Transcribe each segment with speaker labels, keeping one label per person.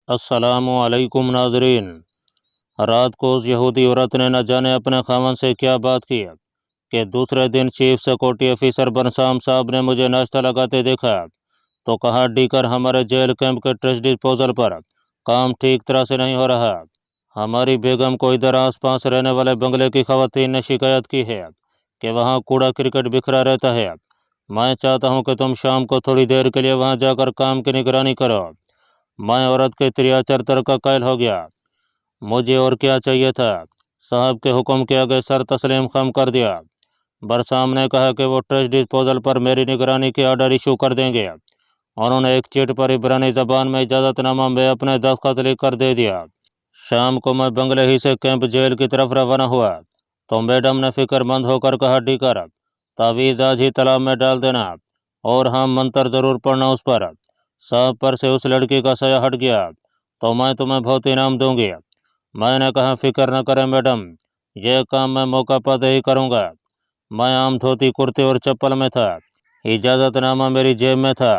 Speaker 1: अस्सलामु अलैकुम नाजरीन। रात को उस यहूदी औरत ने न जाने अपने खामन से क्या बात की कि दूसरे दिन चीफ सिक्योरिटी ऑफिसर बनसाम साहब ने मुझे नाश्ता लगाते देखा तो कहा, डीकर हमारे जेल कैंप के ट्रस्ट डिस्पोजल पर काम ठीक तरह से नहीं हो रहा। हमारी बेगम को इधर आसपास रहने वाले बंगले की खवातीन ने शिकायत की है कि वहाँ कूड़ा क्रिकेट बिखरा रहता है। मैं चाहता हूँ कि तुम शाम को थोड़ी देर के लिए वहाँ जाकर काम की निगरानी करो। मैं औरत के त्रिया चरतर का कायल हो गया। मुझे और क्या चाहिए था। साहब के हुक्म के आगे सर तस्लीम खम कर दिया। बरसाम ने कहा कि वो ट्रस्ट डिस्पोजल पर मेरी निगरानी के ऑर्डर इशू कर देंगे। उन्होंने एक चिट पर इब्रानी ज़बान में इजाज़तनामा में अपने दस्तखत लिख कर दे दिया। शाम को मैं बंगले ही से कैंप जेल की तरफ रवाना हुआ तो मैडम ने फिक्रमंद होकर कहा, डीकर तावीज़ आज ही तालाब में डाल देना और हाँ, मंत्र ज़रूर पढ़ना उस पर। साहब पर से उस लड़की का साया हट गया तो मैं तुम्हें बहुत इनाम दूंगी। मैंने कहा, फिक्र न करें मैडम, यह काम मैं मौका पाते ही करूँगा। मैं आम धोती कुर्ते और चप्पल में था। इजाज़तनामा मेरी जेब में था।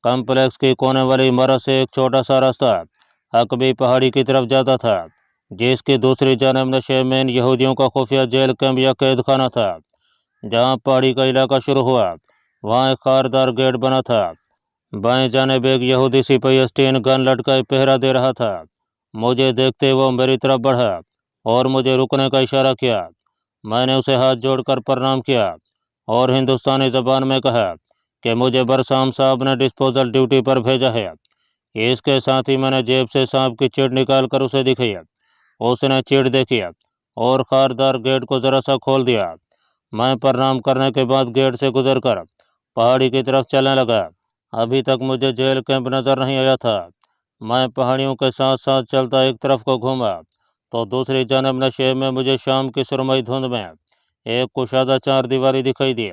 Speaker 1: कॉम्प्लेक्स की कोने वाली इमारत से एक छोटा सा रास्ता अकबी पहाड़ी की तरफ जाता था, जिसकी दूसरी जानब नशेमेन यहूदियों का खुफिया जेल कैंप या कैद खाना था। जहाँ पहाड़ी का इलाका शुरू हुआ वहाँ एक खारदार गेट बना था। बाएं जानिब एक यहूदी सिपाही स्टीन गन लटकाए पहरा दे रहा था। मुझे देखते वो मेरी तरफ बढ़ा और मुझे रुकने का इशारा किया। मैंने उसे हाथ जोड़कर प्रणाम किया और हिंदुस्तानी ज़बान में कहा कि मुझे बरसाम साहब ने डिस्पोजल ड्यूटी पर भेजा है। इसके साथ ही मैंने जेब से सांप की चिट निकाल कर उसे दिखाई। उसने चिट देखी और खारदार गेट को ज़रा सा खोल दिया। मैं प्रणाम करने के बाद गेट से गुजरकर पहाड़ी की तरफ चलने लगा। अभी तक मुझे जेल कैंप नज़र नहीं आया था। मैं पहाड़ियों के साथ साथ चलता एक तरफ को घूमा तो दूसरी जानब नशे में मुझे शाम की सुरमई धुंध में एक कुशादा चार दीवारी दिखाई दी,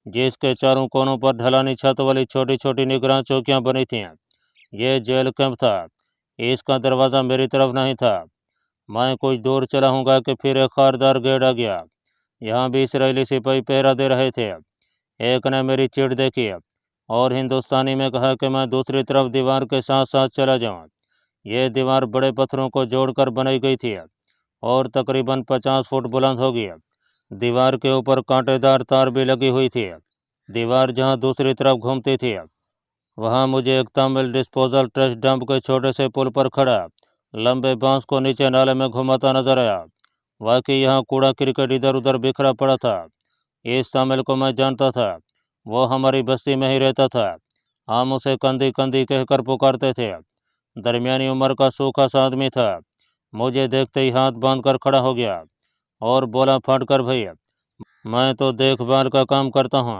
Speaker 1: जिसके चारों कोनों पर ढलानी छत वाली छोटी छोटी निगरान चौकियां बनी थीं। यह जेल कैंप था। इसका दरवाज़ा मेरी तरफ नहीं था। मैं कुछ दूर चला हूँगा कि फिर एक खारदार गेट आ गया। यहाँ भी इसराइली सिपाही पहरा दे रहे थे। एक ने मेरी चिट देखी और हिंदुस्तानी में कहा कि मैं दूसरी तरफ दीवार के साथ साथ चला जाऊं। यह दीवार बड़े पत्थरों को जोड़कर बनाई गई थी और तकरीबन 50 फुट बुलंद होगी। दीवार के ऊपर कांटेदार तार भी लगी हुई थी। दीवार जहां दूसरी तरफ घूमती थी वहां मुझे एक तमिल डिस्पोजल ट्रस्ट डंप के छोटे से पुल पर खड़ा लंबे बांस को नीचे नाले में घुमाता नजर आया। वाकई यहाँ कूड़ा क्रिकेट इधर उधर बिखरा पड़ा था। इस तमिल को मैं जानता था। वो हमारी बस्ती में ही रहता था। हम उसे कंदी कंदी कहकर पुकारते थे। दरमियानी उम्र का सूखा सा आदमी था। मुझे देखते ही हाथ बांधकर खड़ा हो गया और बोला फट कर, भैया मैं तो देखभाल का काम करता हूँ।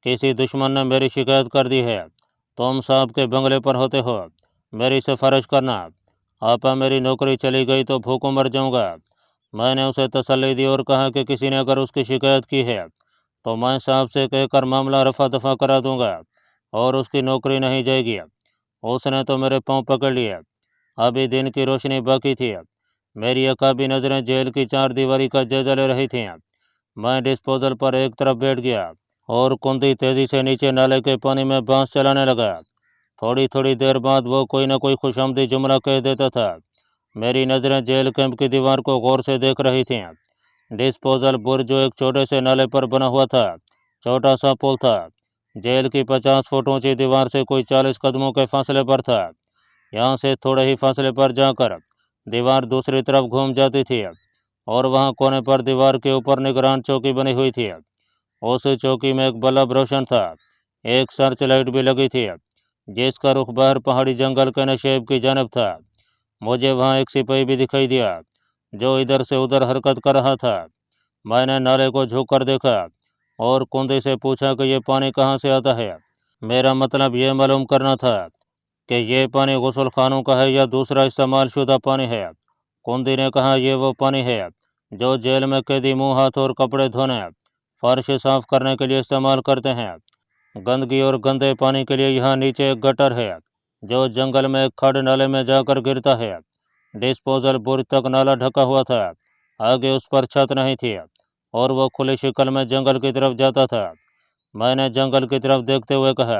Speaker 1: किसी दुश्मन ने मेरी शिकायत कर दी है। तुम साहब के बंगले पर होते हो, मेरी सिफारिश करना। आपा मेरी नौकरी चली गई तो भूखों मर जाऊंगा। मैंने उसे तसल्ली दी और कहा कि किसी ने अगर उसकी शिकायत की है तो मैं साहब से कहकर मामला रफा दफा करा दूंगा और उसकी नौकरी नहीं जाएगी। उसने तो मेरे पांव पकड़ लिए। अभी दिन की रोशनी बाकी थी। मेरी अकाबी नज़रें जेल की चार दीवारी का जायजा ले रही थीं। मैं डिस्पोजल पर एक तरफ बैठ गया और कुंदी तेजी से नीचे नाले के पानी में बांस चलाने लगा। थोड़ी थोड़ी देर बाद वो कोई न कोई खुशामदी जुमला कह देता था। मेरी नज़रें जेल कैंप की दीवार को गौर से देख रही थीं। डिस्पोजल बुर्ज जो एक छोटे से नाले पर बना हुआ था, छोटा सा पुल था। जेल की 50 फुट ऊंची दीवार से कोई 40 कदमों के फासले पर था। यहाँ से थोड़े ही फासले पर जाकर दीवार दूसरी तरफ घूम जाती थी और वहाँ कोने पर दीवार के ऊपर निगरान चौकी बनी हुई थी। उस चौकी में एक बल्ब रोशन था। एक सर्च लाइट भी लगी थी जिसका रुख बाहर पहाड़ी जंगल के नशेब की जानब था। मुझे वहाँ एक सिपाही भी दिखाई दिया जो इधर से उधर हरकत कर रहा था। मैंने नाले को झुक कर देखा और कुंदी से पूछा कि ये पानी कहाँ से आता है। मेरा मतलब ये मालूम करना था कि ये पानी गुसल खानों का है या दूसरा इस्तेमाल शुदा पानी है। कुंदी ने कहा, ये वो पानी है जो जेल में कैदी मुंह हाथ और कपड़े धोने, फर्श साफ करने के लिए इस्तेमाल करते हैं। गंदगी और गंदे पानी के लिए यहाँ नीचे एक गटर है जो जंगल में एक खड़ नाले में जाकर गिरता है। डिस्पोजल बुर्ज तक नाला ढका हुआ था। आगे उस पर छत नहीं थी और वो खुली शिकल में जंगल की तरफ जाता था। मैंने जंगल की तरफ देखते हुए कहा,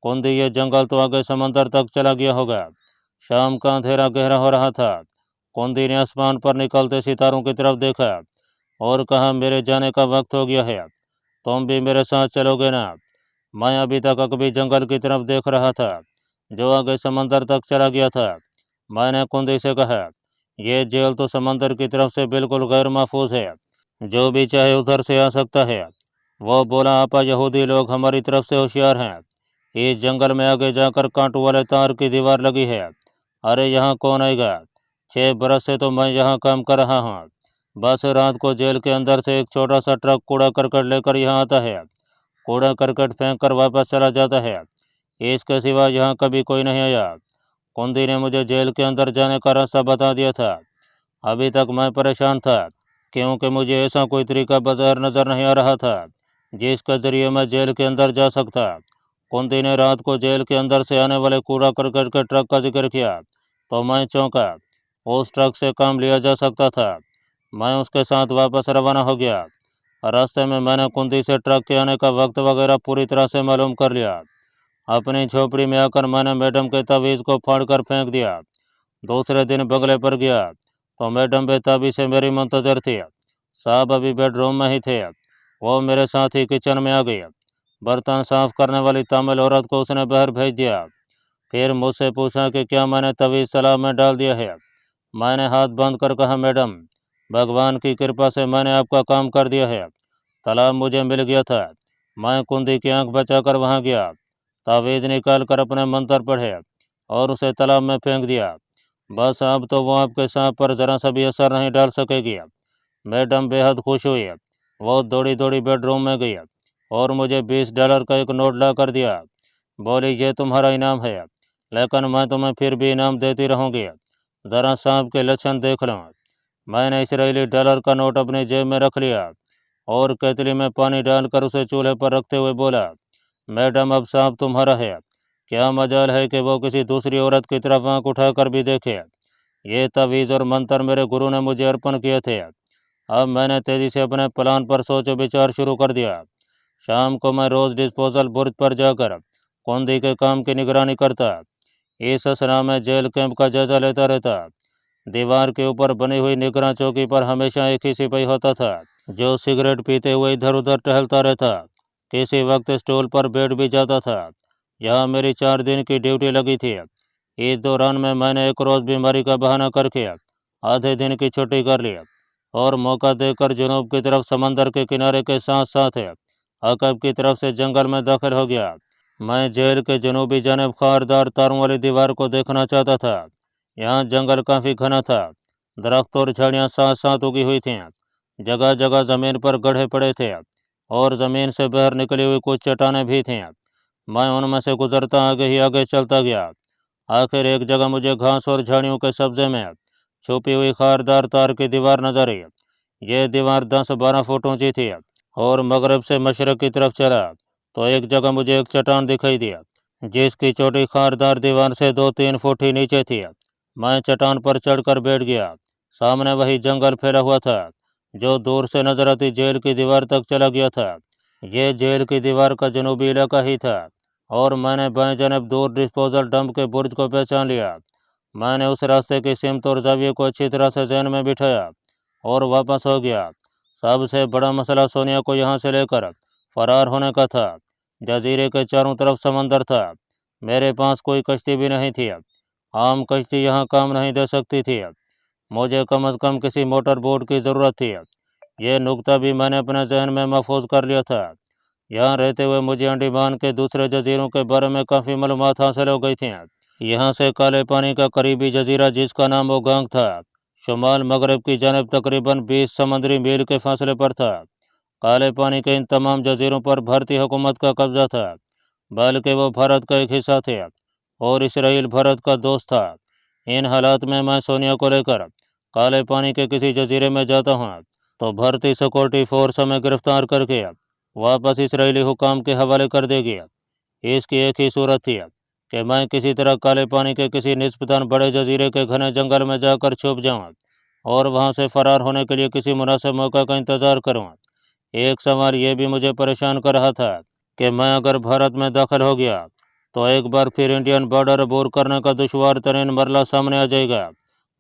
Speaker 1: कुंदी ये जंगल तो आगे समंदर तक चला गया होगा। शाम का अंधेरा गहरा हो रहा था। कुंदी ने आसमान पर निकलते सितारों की तरफ देखा और कहा, मेरे जाने का वक्त हो गया है, तुम भी मेरे साथ चलोगे ना? मैं अभी तक अकबी जंगल की तरफ देख रहा था जो आगे समंदर तक चला गया था। मैंने कुंदी से कहा, यह जेल तो समंदर की तरफ से बिल्कुल गैर महफूज है, जो भी चाहे उधर से आ सकता है। वो बोला, आपा यहूदी लोग हमारी तरफ से होशियार हैं। इस जंगल में आगे जाकर कांटों वाले तार की दीवार लगी है। अरे यहाँ कौन आएगा? 6 बरस से तो मैं यहाँ काम कर रहा हूँ। बस रात को जेल के अंदर से एक छोटा सा ट्रक कूड़ा करकट लेकर यहाँ आता है, कूड़ा करकट फेंक कर वापस चला जाता है। इसके सिवा यहाँ कभी कोई नहीं आया। कुंदी ने मुझे जेल के अंदर जाने का रास्ता बता दिया था। अभी तक मैं परेशान था क्योंकि मुझे ऐसा कोई तरीका बाजार नज़र नहीं आ रहा था जिसके जरिए मैं जेल के अंदर जा सकता। कुंदी ने रात को जेल के अंदर से आने वाले कूड़ा करकट के ट्रक का जिक्र किया तो मैं चौंका। उस ट्रक से काम लिया जा सकता था। मैं उसके साथ वापस रवाना हो गया। रास्ते में मैंने कुंदी से ट्रक के आने का वक्त वगैरह पूरी तरह से मालूम कर लिया। अपनी झोपड़ी में आकर मैंने मैडम के तवीज़ को फाड़कर फेंक दिया। दूसरे दिन बंगले पर गया तो मैडम बेताबी से मेरी मुंतजर थी। साहब अभी बेडरूम में ही थे। वो मेरे साथ ही किचन में आ गई। बर्तन साफ करने वाली तामिल औरत को उसने बाहर भेज दिया। फिर मुझसे पूछा कि क्या मैंने तवीज़ तालाब में डाल दिया है। मैंने हाथ बांध कर कहा, मैडम भगवान की कृपा से मैंने आपका काम कर दिया है। तालाब मुझे मिल गया था। मैं कुंदी की आंख बचाकर वहाँ गया, तावीज़ निकाल कर अपने मंत्र पढ़े और उसे तालाब में फेंक दिया। बस अब तो वो आपके सांप पर ज़रा सा भी असर नहीं डाल सकेगी। मैडम बेहद खुश हुई। वो दौड़ी दौड़ी बेडरूम में गई और मुझे $20 का एक नोट ला कर दिया। बोली, ये तुम्हारा इनाम है, लेकिन मैं तुम्हें फिर भी इनाम देती रहूँगी। ज़रा सांप के लक्षण देख लो। मैंने इसराइली डॉलर का नोट अपनी जेब में रख लिया और केतली में पानी डालकर उसे चूल्हे पर रखते हुए बोला, मैडम अब सांप तुम्हारा है। क्या मजाल है कि वो किसी दूसरी औरत की तरफ आँख उठाकर भी देखे। ये तवीज़ और मंत्र मेरे गुरु ने मुझे अर्पण किए थे। अब मैंने तेज़ी से अपने प्लान पर सोचो विचार शुरू कर दिया। शाम को मैं रोज़ डिस्पोजल बुर्ज पर जाकर कुंदी के काम की निगरानी करता। इस असना में जेल कैंप का जायजा लेता रहता। दीवार के ऊपर बनी हुई निगरान चौकी पर हमेशा एक ही सिपाही होता था जो सिगरेट पीते हुए इधर उधर टहलता रहता। किसी वक्त स्टूल पर बैठ भी जाता था। यहाँ मेरी 4 दिन की ड्यूटी लगी थी। इस दौरान में मैंने एक रोज़ बीमारी का बहाना करके आधे दिन की छुट्टी कर ली और मौका देकर जुनूब की तरफ समंदर के किनारे के साथ साथ अकब की तरफ से जंगल में दाखिल हो गया। मैं जेल के जनूबी जानिब खारदार तारों वाली दीवार को देखना चाहता था। यहाँ जंगल काफ़ी घना था। दरख्त और झाड़ियाँ साथ साथ उगी हुई थीं। जगह जगह ज़मीन पर गड्ढे पड़े थे और ज़मीन से बाहर निकली हुई कुछ चट्टानें भी थीं। मैं उनमें से गुजरता आगे ही आगे चलता गया। आखिर एक जगह मुझे घास और झाड़ियों के सब्जे में छुपी हुई खारदार तार की दीवार नजर आई। ये दीवार 10-12 फुट ऊंची थी और मगरब से मशरक की तरफ चला तो एक जगह मुझे एक चट्टान दिखाई दिया जिसकी चोटी खारदार दीवार से 2-3 फुट ही नीचे थी। मैं चट्टान पर चढ़कर बैठ गया। सामने वही जंगल फैला हुआ था जो दूर से नजर आती जेल की दीवार तक चला गया था। ये जेल की दीवार का जनूबी इलाका ही था और मैंने बाएं जानब दूर डिस्पोजल डंप के बुर्ज को पहचान लिया। मैंने उस रास्ते की सिमत और जाविये को अच्छी तरह से जहन में बिठाया और वापस हो गया। सबसे बड़ा मसला सोनिया को यहाँ से लेकर फरार होने का था। जजीरे के चारों तरफ समंदर था। मेरे पास कोई कश्ती भी नहीं थी। आम कश्ती यहाँ काम नहीं दे सकती थी। मुझे कम अज़ कम किसी मोटर बोट की ज़रूरत थी। यह नुक्ता भी मैंने अपने जहन में महफूज कर लिया था। यहाँ रहते हुए मुझे अंडमान के दूसरे जजीरों के बारे में काफ़ी मालूमात हासिल हो गई थी। यहाँ से काले पानी का करीबी जजीरा जिसका नाम ओगांग था शुमाल मगरब की जानिब तकरीबन 20 समुद्री मील के फासले पर था। काले पानी के इन तमाम जजीरों पर भारतीय हुकूमत का कब्जा था, बल्कि वो भारत का एक हिस्सा थे और इसराइल भारत का दोस्त था। इन हालात में मैं सोनिया को लेकर काले पानी के किसी जजीरे में जाता हूँ तो भारतीय सिक्योरिटी फोर्स हमें गिरफ्तार करके वापस इसराइली हुकाम के हवाले कर देगी। इसकी एक ही सूरत थी कि मैं किसी तरह काले पानी के किसी निस्बतन बड़े जजीरे के घने जंगल में जाकर छुप जाऊँ और वहाँ से फरार होने के लिए किसी मुनासिब मौका का इंतज़ार करूँ। एक सवाल ये भी मुझे परेशान कर रहा था कि मैं अगर भारत में दाखिल हो गया तो एक बार फिर इंडियन बॉर्डर अबूर करने का दुश्वार तरीन मरला सामने आ जाएगा।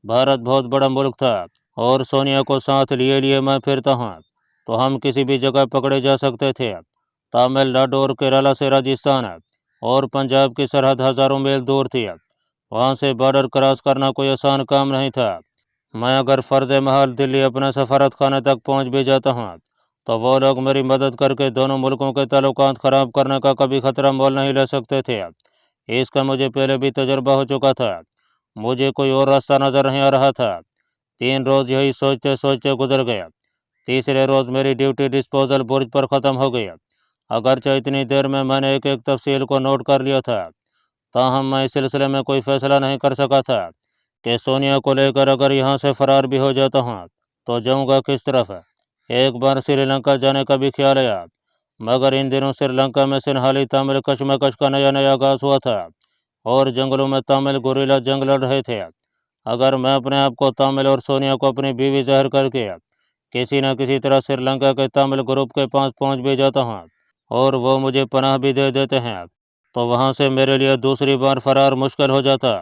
Speaker 1: भारत बहुत बड़ा मुल्क था और सोनिया को साथ लिए लिए मैं फिरता हूँ, तो हम किसी भी जगह पकड़े जा सकते थे। तमिलनाडु और केरला से राजस्थान और पंजाब की सरहद हज़ारों मील दूर थी। वहाँ से बॉर्डर क्रॉस करना कोई आसान काम नहीं था। मैं अगर फ़र्ज़ महल दिल्ली अपने सफारत खाने तक पहुँच भी जाता हूँ, तो वो लोग मेरी मदद करके दोनों मुल्कों के ताल्लुकात ख़राब करने का कभी ख़तरा मोल नहीं ले सकते थे। इसका मुझे पहले भी तजुर्बा हो चुका था। मुझे कोई और रास्ता नज़र नहीं आ रहा था। 3 रोज़ यही सोचते सोचते गुजर गया। तीसरे रोज़ मेरी ड्यूटी डिस्पोजल बुर्ज पर ख़त्म हो गई। अगरचे इतनी देर में मैंने एक एक तफसील को नोट कर लिया था, ताहम मैं इस सिलसिले में कोई फ़ैसला नहीं कर सका था कि सोनिया को लेकर अगर यहाँ से फ़रार भी हो जाता हूँ तो जाऊँगा किस तरफ। एक बार श्रीलंका जाने का भी ख्याल आया, मगर इन दिनों श्रीलंका में सिनहाली तमिल कशमकश का नया नया आगाज़ हुआ था और जंगलों में तमिल गोरिल्ला जंग लड़ रहे थे। अगर मैं अपने आप को तमिल और सोनिया को अपनी बीवी ज़ाहिर करके किसी न किसी तरह श्रीलंका के तमिल ग्रुप के पास पहुँच भी जाता हूँ और वो मुझे पनाह भी दे देते हैं, तो वहाँ से मेरे लिए दूसरी बार फ़रार मुश्किल हो जाता।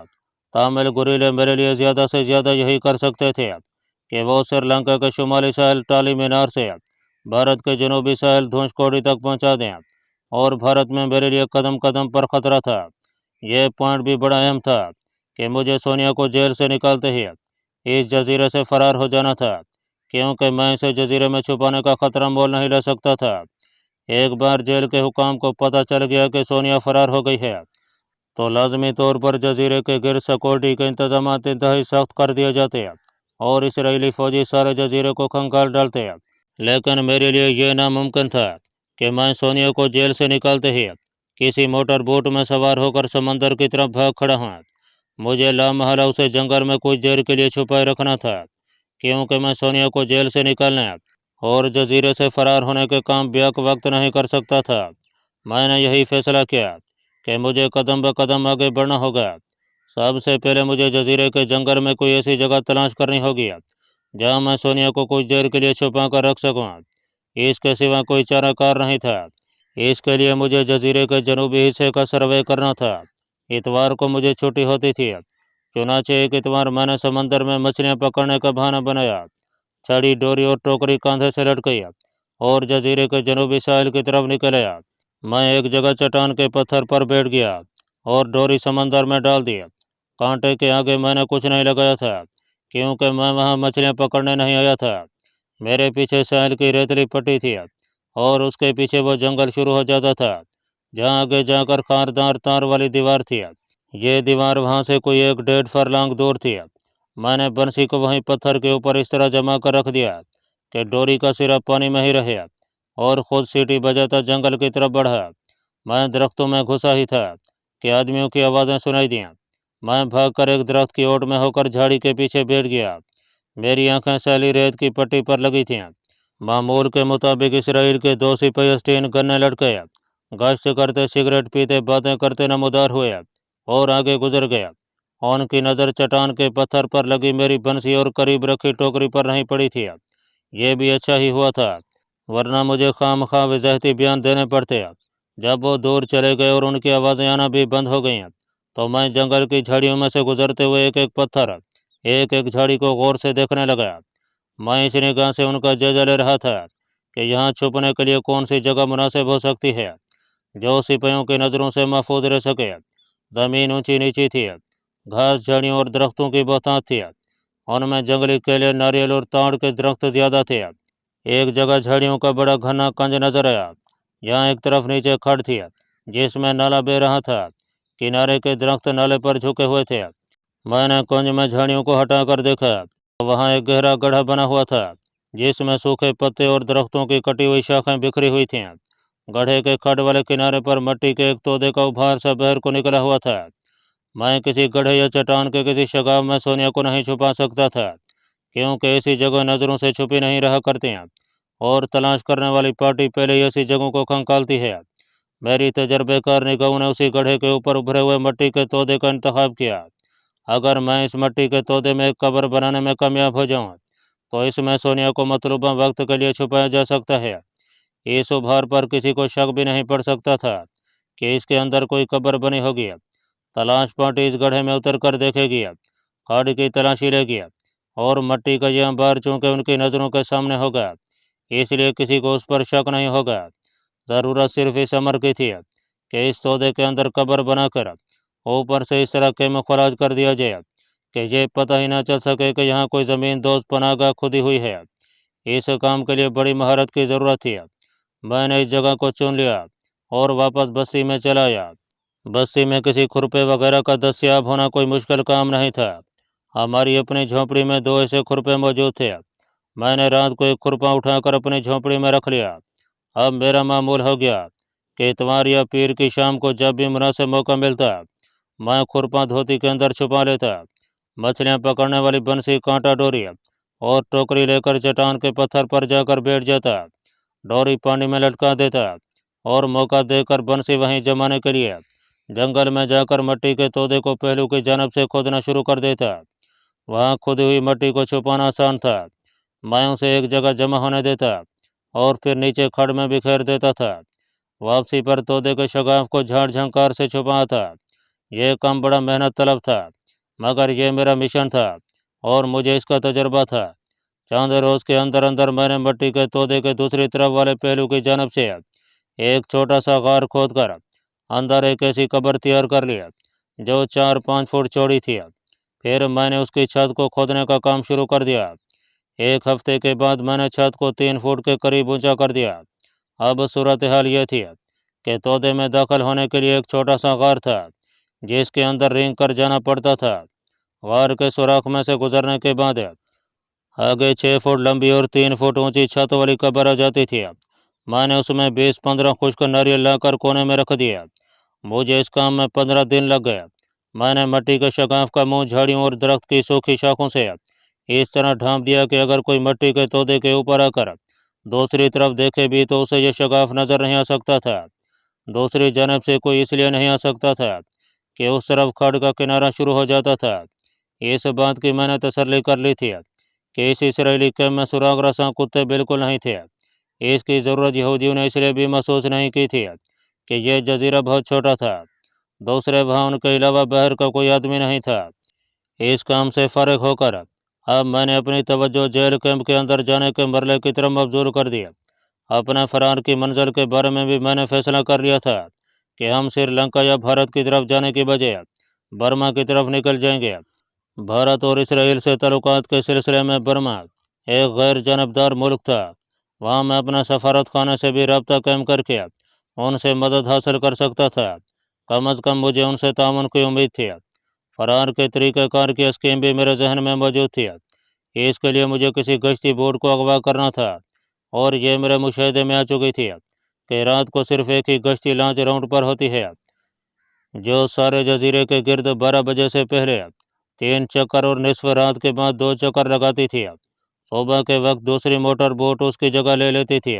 Speaker 1: तमिल गोरिल्ले मेरे लिए ज़्यादा से ज़्यादा यही कर सकते थे कि वो श्रीलंका के शुमाली साहिल टाली मीनार से भारत के जनूबी साहिल धनुषकोडी तक पहुँचा दें, और भारत में मेरे लिए कदम कदम पर ख़तरा था। यह पॉइंट भी बड़ा अहम था कि मुझे सोनिया को जेल से निकालते ही इस जजीरे से फ़रार हो जाना था, क्योंकि मैं इसे जजीरे में छुपाने का ख़तरा मोल नहीं ले सकता था। एक बार जेल के हुकाम को पता चल गया कि सोनिया फ़रार हो गई है, तो लाजमी तौर पर जजीरे के गिर्द सिक्योरिटी के इंतजाम इंतहाई सख्त कर दिए जाते और इसराइली फ़ौजी सारे जजीरे को खंगाल डालते। लेकिन मेरे लिए यह नामुमकिन था कि मैं सोनिया को जेल से निकालते ही किसी मोटर बोट में सवार होकर समंदर की तरफ भाग खड़ा हूँ। मुझे लामहला उसे जंगल में कुछ देर के लिए छुपाए रखना था, क्योंकि मैं सोनिया को जेल से निकालने और जजीरे से फ़रार होने के काम बेक वक्त नहीं कर सकता था। मैंने यही फैसला किया कि मुझे कदम ब कदम आगे बढ़ना होगा। सबसे पहले मुझे जजीरे के जंगल में कोई ऐसी जगह तलाश करनी होगी जहाँ मैं सोनिया को कुछ देर के लिए छुपा कर रख सकूँ। इसके सिवा कोई चाराकार नहीं था। इसके लिए मुझे जजीरे के जनूबी हिस्से का सर्वे करना था। इतवार को मुझे छुट्टी होती थी, चुनाचे एक इतवार मैंने समंदर में मछलियाँ पकड़ने का बहाना बनाया, छड़ी डोरी और टोकरी कांधे से लटकाई और जजीरे के जनूबी साहिल की तरफ निकल आया। मैं एक जगह चट्टान के पत्थर पर बैठ गया और डोरी समंदर में डाल दी। कांटे के आगे मैंने कुछ नहीं लगाया था, क्योंकि मैं वहाँ मछलियाँ पकड़ने नहीं आया था। मेरे पीछे साहिल की रेतली पट्टी थी और उसके पीछे वो जंगल शुरू हो जाता था, जहाँ आगे जाकर खारदार तार वाली दीवार थी। ये दीवार वहाँ से कोई 1-1.5 फरलांग दूर थी। मैंने बंसी को वहीं पत्थर के ऊपर इस तरह जमा कर रख दिया कि डोरी का सिरा पानी में ही रहे और खुद सीटी बजाता जंगल की तरफ बढ़ा। मैं दरख्तों में घुसा ही था कि आदमियों की आवाज़ें सुनाई दीं। मैं भागकर एक दरख्त की ओट में होकर झाड़ी के पीछे बैठ गया। मेरी आंखें सैली रेत की पट्टी पर लगी थीं। मामूल के मुताबिक इसराइल के 2 सिपाही स्टेन गन्ने लटके गश्त करते, सिगरेट पीते, बातें करते नमूदार हुए और आगे गुजर गया। उनकी नज़र चट्टान के पत्थर पर लगी मेरी बंसी और करीब रखी टोकरी पर नहीं पड़ी थी। ये भी अच्छा ही हुआ था, वरना मुझे खामखा वजाहती बयान देने पड़ते। जब वो दूर चले गए और उनकी आवाज़ें आना भी बंद हो गईं, तो मैं जंगल की झाड़ियों में से गुजरते हुए एक एक पत्थर, एक एक झाड़ी को गौर से देखने लगा। मैं इस निगाह से उनका जायजा ले रहा था कि यहाँ छुपने के लिए कौन सी जगह मुनासिब हो सकती है जो सिपाहियों की नज़रों से महफूज रह सके। ज़मीन ऊंची नीची थी, घास, झाड़ियों और दरख्तों की बहुतायत थी। उनमें जंगली केले, नारियल और ताड़ के दरख्त ज़्यादा थे। एक जगह झाड़ियों का बड़ा घना कंज नजर आया। यहाँ एक तरफ नीचे खड़ थी जिसमें नाला बह रहा था। किनारे के दरख्त नाले पर झुके हुए थे। मैंने कुंज में झाड़ियों को हटाकर देखा, वहाँ एक गहरा गड्ढा बना हुआ था जिसमें सूखे पत्ते और दरख्तों की कटी हुई शाखें बिखरी हुई थीं। गड्ढे के खड़ वाले किनारे पर मिट्टी के एक तोदे का उभार सा बहर को निकला हुआ था। मैं किसी गड्ढे या चट्टान के किसी शगाफ में सोनिया को नहीं छुपा सकता था, क्योंकि ऐसी जगह नज़रों से छुपी नहीं रहा करती हैं और तलाश करने वाली पार्टी पहले ही ऐसी जगहों को खंगालती है। मेरी तजर्बेकार निगाहों ने उसी गड्ढे के ऊपर उभरे हुए मिट्टी के तोदे का इंतखाब किया। अगर मैं इस मिट्टी के तोदे में एक कब्र बनाने में कामयाब हो जाऊं, तो इसमें सोनिया को मतलूबा वक्त के लिए छुपाया जा सकता है। इस उभार पर किसी को शक भी नहीं पड़ सकता था کہ اس के अंदर कोई कब्र बनी होगी। तलाश पार्टी इस गड्ढे में उतर कर देखेगी, खाड़ी की तलाशी लेगी और मट्टी का यह अंबार चूंकि उनकी नज़रों के सामने होगा इसलिए किसी को उस पर शक नहीं होगा। ज़रूरत सिर्फ इस अमर की थी कि इस सौदे के अंदर कब्र बनाकर ऊपर से इस तरह कैमोफ्लेज कर दिया जाए कि ये पता ही ना चल सके कि यहाँ कोई ज़मीन दोस्त पनाहगाह खुदी हुई है। इस काम के लिए बड़ी महारत की ज़रूरत थी। मैंने इस जगह को चुन लिया और वापस बस्ती में चला आया। बस्ती में किसी खुरपे वगैरह का दस्तयाब होना कोई मुश्किल काम नहीं था। हमारी अपनी झोंपड़ी में 2 ऐसे खुरपे मौजूद थे। मैंने रात को एक खुरपा उठाकर अपनी झोंपड़ी में रख लिया। अब मेरा मामूल हो गया कि इतवार या पीर की शाम को जब भी मुनासिब मौका मिलता मैं खुरपा धोती के अंदर छुपा लेता, मछलियाँ पकड़ने वाली बंसी, कांटा डोरी और टोकरी लेकर चट्टान के पत्थर पर जाकर बैठ जाता, डोरी पानी में लटका देता और मौका देकर बंसी वहीं जमाने के लिए जंगल में जाकर मट्टी के तोदे को पहलू की जानब से खोदना शुरू कर देता। वहाँ खुदी हुई मट्टी को छुपाना आसान था। मैं उसे एक जगह जमा होने देता और फिर नीचे खड़ में बिखेर देता था। वापसी पर तोदे के शगाफ को झाड़ झंकार से छुपा था। यह काम बड़ा मेहनत तलब था, मगर यह मेरा मिशन था और मुझे इसका तजर्बा था। चंद रोज़ के अंदर अंदर मैंने मट्टी के तोदे के दूसरी तरफ वाले पहलू की जानब से एक छोटा सा गार खोद कर अंदर एक ऐसी कब्र तैयार कर लिया जो 4-5 फुट चौड़ी थी। फिर मैंने उसकी छत को खोदने का काम शुरू कर दिया। 1 हफ्ते के बाद मैंने छत को 3 फुट के करीब ऊंचा कर दिया। अब सूरत हाल यह थी कि तोदे में दाखिल होने के लिए एक छोटा सा गार था जिसके अंदर रेंग कर जाना पड़ता था। गार के सुराख में से गुजरने के बाद आगे 6 फुट लंबी और 3 फुट ऊंची छत वाली कब्र आ जाती थी। मैंने उसमें 20-15 खुश्क नारियल लाकर कोने में रख दिया। मुझे इस काम में 15 दिन लग गए। मैंने मट्टी के शगाफ का मुंह झाड़ियों और दरख्त की सूखी शाखों से इस तरह ढांप दिया कि अगर कोई मट्टी के तोदे के ऊपर आकर दूसरी तरफ देखे भी तो उसे यह शगाफ नजर नहीं आ सकता था। दूसरी जानब से कोई इसलिए नहीं आ सकता था कि उस तरफ खड़ का किनारा शुरू हो जाता था। इस बात की मैंने तसल्ली कर ली थी कि इस इसराइली कैम्प में सुराग रसां कुत्ते बिल्कुल नहीं थे। इसकी ज़रूरत यहूदियों ने इसलिए भी महसूस नहीं की थी कि यह जजीरा बहुत छोटा था। दूसरे वहाँ उनके अलावा बाहर का कोई आदमी नहीं था। इस काम से फारिग होकर अब मैंने अपनी तवज्जो जेल कैंप के अंदर जाने के मरले की तरफ मबजूल कर दिया। अपने फरार की मंजिल के बारे में भी मैंने फैसला कर लिया था कि हम श्रीलंका या भारत की तरफ जाने की बजाय बर्मा की तरफ निकल जाएंगे। भारत और इसराइल से ताल्लुकात के सिलसिले में बर्मा एक गैर जानबदार मुल्क था। वहाँ मैं अपना सफारत खाने से भी रब्ता कायम करके उनसे मदद हासिल कर सकता था। कम अज़ कम मुझे उनसे ताउन की उम्मीद थी। फरार के तरीक़ाकार की स्कीम भी मेरे जहन में मौजूद थी। इसके लिए मुझे किसी गश्ती बोर्ड को अगवा करना था और ये मेरे मुशाहिदे में आ चुकी थी कि रात को सिर्फ एक ही गश्ती लॉन्च राउंड पर होती है जो सारे जजीरे के गिर्द 12 बजे से पहले 3 चक्कर और निसफ रात के बाद 2 चक्कर लगाती थी। सुबह के वक्त दूसरी मोटर बोट उसकी जगह ले लेती थी।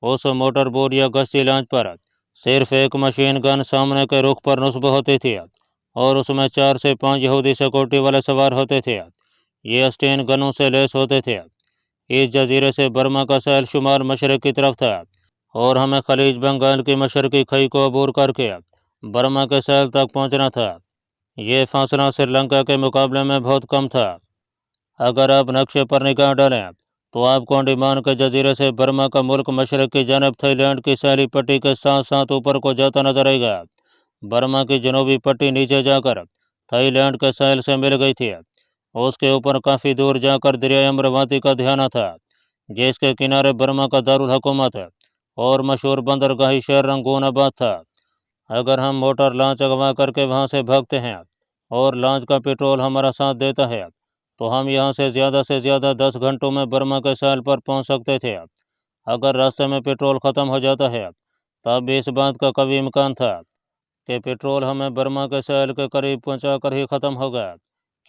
Speaker 1: उस मोटर बोट या गश्ती लॉन्च पर सिर्फ एक मशीन गन सामने के रुख पर नस्ब होती थी और उसमें 4 से 5 यहूदी सिक्योरिटी वाले सवार होते थे। ये स्टेन गनों से लेस होते थे। इस जजीरे से बर्मा का सहल शुमार मशरक़ की तरफ था और हमें खलीज बंगाल की मशरक़ी खई को अबूर करके बर्मा के सहल तक पहुंचना था। ये फासला श्रीलंका के मुकाबले में बहुत कम था। अगर आप नक्शे पर निगाह डालें तो आपको अंडमान के जजीरे से बर्मा का मुल्क मशरक़ की जानब थाईलैंड की सैली पट्टी के साथ साथ ऊपर को जाता नजर आएगा। बर्मा की जनूबी पट्टी नीचे जाकर थाईलैंड के साहिल से मिल गई थी। उसके ऊपर काफ़ी दूर जाकर दरिया अमरवती का ध्यान था जिसके किनारे बर्मा का दारुल हुकूमत और मशहूर बंदरगाही शहर रंगून आबाद था। अगर हम मोटर लॉन्च अगवा करके वहाँ से भागते हैं और लॉन्च का पेट्रोल हमारा साथ देता है तो हम यहाँ से ज़्यादा 10 घंटों में बर्मा के साहिल पर पहुँच सकते थे। अगर रास्ते में पेट्रोल ख़त्म हो जाता है तब भी इस बात का कभी इम्कान था कि पेट्रोल हमें बर्मा के साहिल के करीब पहुँचा कर ही ख़त्म होगा,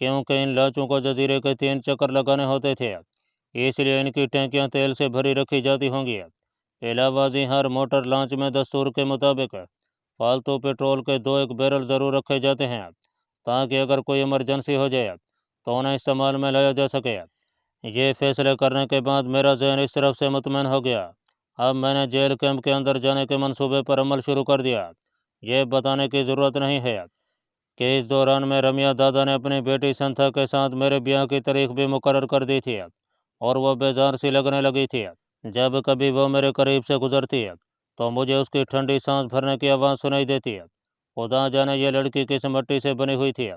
Speaker 1: क्योंकि इन लॉन्चों को जजीरे के 3 चक्कर लगाने होते थे, इसलिए इनकी टैंकियाँ तेल से भरी रखी जाती होंगी। अलावाजी हर मोटर लॉन्च में दस्तूर के मुताबिक फालतू पेट्रोल के 2-1 बैरल ज़रूर रखे जाते हैं ताकि अगर कोई इमरजेंसी हो जाए तो उन्हें इस्तेमाल में लाया जा सके। ये फैसले करने के बाद मेरा जहन इस तरफ से मुतमईन हो गया। अब मैंने जेल कैंप के अंदर जाने के मंसूबे पर अमल शुरू कर दिया। یہ بتانے کی ضرورت نہیں ہے کہ اس دوران میں رمیا دادا نے اپنی بیٹی سنتھا کے ساتھ میرے بیاہ کی تاریخ بھی مقرر کر دی تھی اور وہ بیزار سی لگنے لگی تھی۔ جب کبھی وہ میرے قریب سے گزرتی تو مجھے اس کی ٹھنڈی سانس بھرنے کی آواز سنائی دیتی ہے۔ خدا جانے یہ لڑکی کس مٹی سے بنی ہوئی تھی۔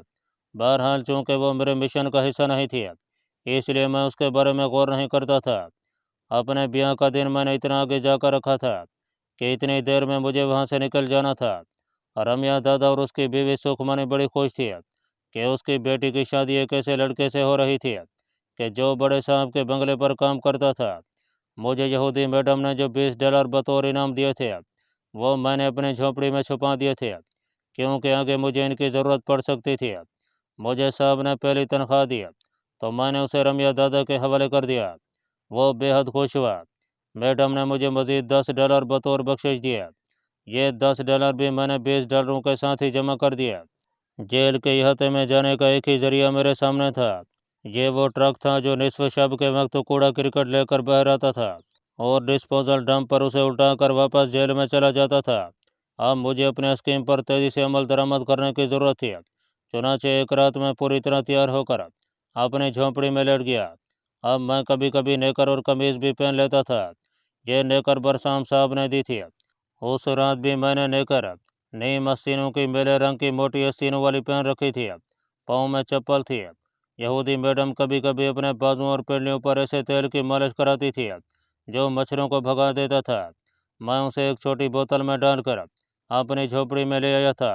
Speaker 1: بہرحال چونکہ وہ میرے مشن کا حصہ نہیں تھی اس لیے میں اس کے بارے میں غور نہیں کرتا تھا۔ اپنے بیاہ کا دن میں نے اتنا آگے جا کر رکھا تھا کہ اتنی دیر میں مجھے وہاں سے نکل جانا تھا۔ رمیا دادا اور اس کی بیوی سکھمنی بڑی خوش تھی کہ اس کی بیٹی کی شادی ایک ایسے لڑکے سے ہو رہی تھی کہ جو بڑے صاحب کے بنگلے پر کام کرتا تھا۔ مجھے یہودی میڈم نے جو $20 بطور انعام دیے تھے وہ میں نے اپنی جھونپڑی میں چھپا دیے تھے کیونکہ آگے مجھے ان کی ضرورت پڑ سکتی تھی۔ مجھے صاحب نے پہلی تنخواہ دی تو میں نے اسے رمیا دادا کے حوالے کر دیا۔ وہ بے حد خوش ہوا۔ میڈم نے مجھے مزید $10 بطور بخشش دیا۔ یہ $10 بھی میں نے $20 کے ساتھ ہی جمع کر دیا۔ جیل کے احاطے میں جانے کا ایک ہی ذریعہ میرے سامنے تھا۔ یہ وہ ٹرک تھا جو نصف شب کے وقت کوڑا کرکٹ لے کر باہر آتا تھا اور ڈسپوزل ڈمپ پر اسے الٹا کر واپس جیل میں چلا جاتا تھا۔ اب مجھے اپنے اسکیم پر تیزی سے عمل درآمد کرنے کی ضرورت تھی۔ چنانچہ ایک رات میں پوری طرح تیار ہو کر اپنی جھونپڑی میں لیٹ گیا۔ اب میں کبھی کبھی نیکر اور قمیض بھی پہن لیتا تھا۔ یہ نیکر برسام صاحب نے دی تھی۔ اس رات بھی میں نے نیکر نیم آستینوں کی میلے رنگ کی موٹی آستینوں والی پہن رکھی تھی۔ پاؤں میں چپل تھی۔ یہودی میڈم کبھی کبھی اپنے بازوؤں اور پنڈلیوں پر ایسے تیل کی مالش کراتی تھی جو مچھروں کو بھگا دیتا تھا۔ میں اسے ایک چھوٹی بوتل میں ڈال کر اپنی جھونپڑی میں لے آیا تھا۔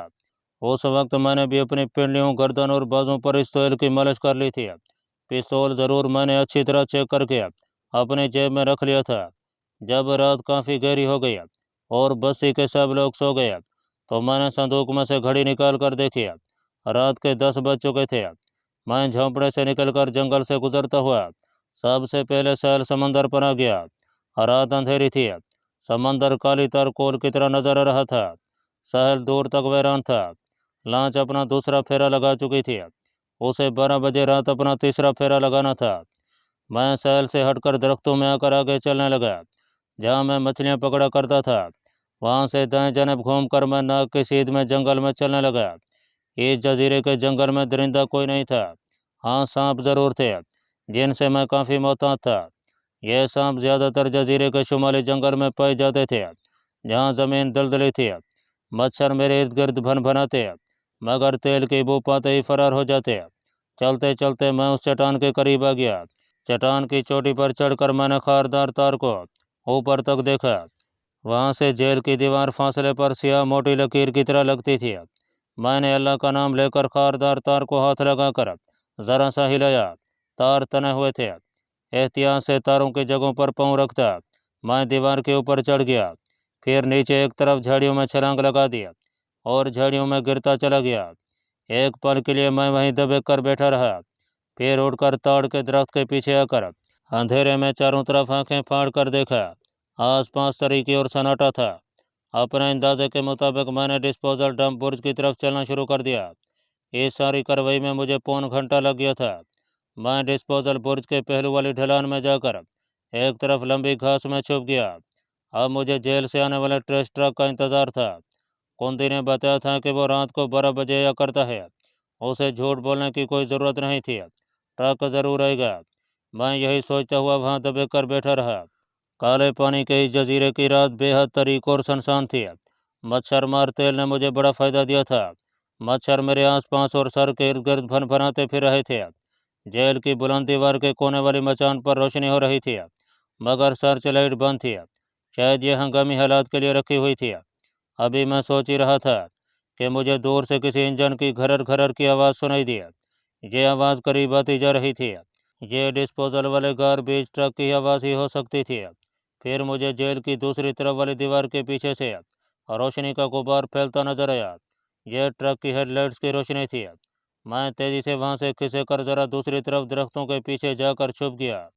Speaker 1: اس وقت میں نے بھی اپنی پنڈلیوں، گردن اور بازوؤں پر اس تیل کی مالش کر لی تھی۔ پستول ضرور میں نے اچھی طرح چیک کر کے اپنی جیب میں رکھ لیا تھا۔ جب رات کافی گہری ہو گئی اور بستی کے سب لوگ سو گئے تو میں نے صندوق میں سے گھڑی نکال کر دیکھی۔ رات کے 10 بج چکے تھے۔ میں جھونپڑے سے نکل کر جنگل سے گزرتا ہوا سب سے پہلے ساحل سمندر پر آ گیا۔ رات اندھیری تھی۔ سمندر کالی تارکول کی طرح نظر آ رہا تھا۔ ساحل دور تک ویران تھا۔ لانچ اپنا دوسرا پھیرا لگا چکی تھی۔ اسے 12 بجے رات اپنا تیسرا پھیرا لگانا تھا۔ میں ساحل سے ہٹ کر درختوں میں آ کر آگے چلنے لگا۔ جہاں میں مچھلیاں پکڑا کرتا تھا وہاں سے دائیں جانب گھوم کر میں ناک کی سیدھ میں جنگل میں چلنے لگا۔ اس جزیرے کے جنگل میں درندہ کوئی نہیں تھا۔ ہاں، سانپ ضرور تھے جن سے میں کافی محتاط تھا۔ یہ سانپ زیادہ تر جزیرے کے شمالی جنگل میں پائے جاتے تھے جہاں زمین دلدلی تھی۔ مچھر میرے ارد گرد بھن بھناتے مگر تیل کی بو پاتے ہی فرار ہو جاتے۔ چلتے چلتے میں اس چٹان کے قریب آ گیا۔ چٹان کی چوٹی پر چڑھ کر میں نے خاردار تار کو اوپر تک دیکھا۔ وہاں سے جیل کی دیوار فاصلے پر سیاہ موٹی لکیر کی طرح لگتی تھی۔ میں نے اللہ کا نام لے کر خاردار تار کو ہاتھ لگا کر ذرا سا ہلایا۔ تار تنے ہوئے تھے۔ احتیاط سے تاروں کی جگہوں پر پاؤں رکھتا میں دیوار کے اوپر چڑھ گیا۔ پھر نیچے ایک طرف جھاڑیوں میں چھلانگ لگا دیا اور جھاڑیوں میں گرتا چلا گیا۔ ایک پل کے لیے میں وہیں دبے کر بیٹھا رہا، پھر اٹھ کر تاڑ کے درخت کے پیچھے آ کر اندھیرے میں چاروں طرف آنکھیں پھاڑ کر دیکھا۔ آس پاس تاریکی اور سناٹا تھا۔ اپنے اندازے کے مطابق میں نے ڈسپوزل ڈمپ برج کی طرف چلنا شروع کر دیا۔ اس ساری کارروائی میں مجھے پون گھنٹہ لگ گیا تھا۔ میں ڈسپوزل برج کے پہلو والی ڈھلان میں جا کر ایک طرف لمبی گھاس میں چھپ گیا۔ اب مجھے جیل سے آنے والے ٹریش ٹرک کا انتظار تھا۔ کندی نے بتایا تھا کہ وہ رات کو 12 بجے آیا کرتا ہے۔ اسے جھوٹ بولنے کی کوئی ضرورت نہیں تھی، ٹرک ضرور آئے گا۔ میں یہی سوچتا ہوا وہاں دبے کر بیٹھا رہا۔ کالے پانی کے اس جزیرے کی رات بے حد تاریک اور سنسان تھی۔ مچھر مار تیل نے مجھے بڑا فائدہ دیا تھا۔ مچھر میرے آس پاس اور سر کے ارد گرد بھن بھناتے پھر رہے تھے۔ جیل کی بلند دیوار کے کونے والی مچان پر روشنی ہو رہی تھی مگر سرچ لائٹ بند تھی۔ شاید یہ ہنگامی حالات کے لیے رکھی ہوئی تھی۔ ابھی میں سوچ ہی رہا تھا کہ مجھے دور سے کسی انجن کی گھرر گھرر کی آواز سنائی دی۔ یہ آواز قریب آتی جا رہی تھی۔ یہ ڈسپوزل والے گاربیج ٹرک کی آواز ہی ہو سکتی تھی۔ پھر مجھے جیل کی دوسری طرف والی دیوار کے پیچھے سے روشنی کا غبار پھیلتا نظر آیا۔ یہ ٹرک کی ہیڈ لائٹس کی روشنی تھی۔ میں تیزی سے وہاں سے کھسے کر ذرا دوسری طرف درختوں کے پیچھے جا کر چھپ گیا۔